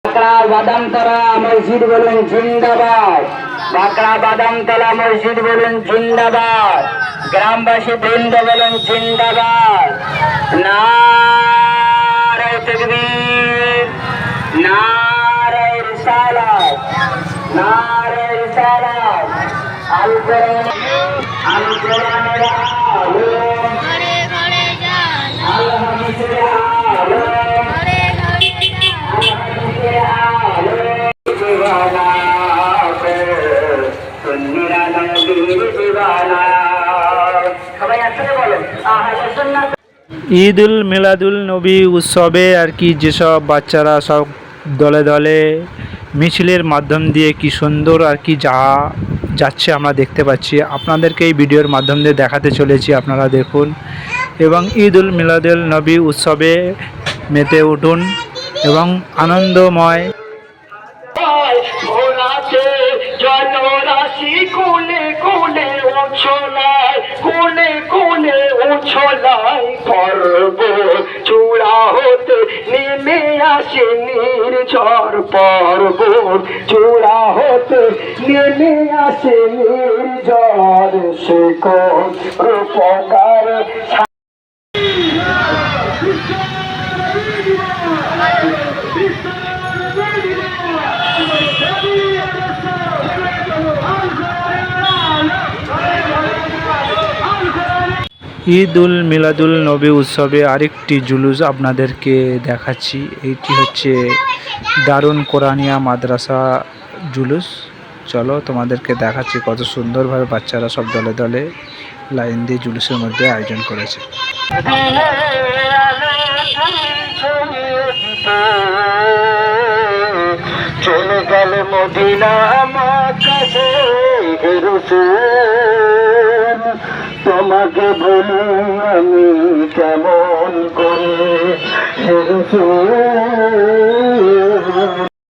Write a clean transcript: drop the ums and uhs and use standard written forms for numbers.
বাঁকড়া বাদামতলা মসজিদ বলুন জিন্দাবাদ। বাঁকড়া বাদামতলা মসজিদ বলুন জিন্দাবাদ। গ্রামবাসী বৃন্দ বলুন জিন্দাবাদ। নারায়ে তাকবীর, নারায়ে রিসালাত, নারায়ে রিসালাত। আল কোরআনের আলো, আল হাদিসের আলো, ঈদ উল মিলাদুল নবী উৎসবে আর কি যেসব বাচ্চারা সব দলে দলে মিছিলের মাধ্যম দিয়ে কি সুন্দর আর কি যাচ্ছে আমরা দেখতে পাচ্ছি। আপনাদেরকে এই ভিডিওর মাধ্যম দিয়ে দেখাতে চলেছি, আপনারা দেখুন এবং ঈদ উল মিলাদুল নবী উৎসবে মেতে উঠুন এবং আনন্দময়। জলরাশি কোলে কোলে উছলায়, কোলে কোলে উছলায়, পর্বত চূড়া হতে নেমে আসে নির্ঝর, পর্বত চূড়া হতে নেমে আসে নির্ঝর, সে কোন রূপকার। ঈদ উল মিলাদুল নবী উৎসবে আরেকটি জুলুস আপনাদেরকে দেখাচ্ছি। এইটি হচ্ছে দারুন কোরআনিয়া মাদ্রাসা জুলুস। চলো তোমাদেরকে দেখাচ্ছি কত সুন্দরভাবে বাচ্চারা সব দলে দলে লাইন দিয়ে জুলুসের মধ্যে আয়োজন করেছে। চলে গেল মদিনা আমার কাছে, তোমাকে বলি আমি কেমন করে,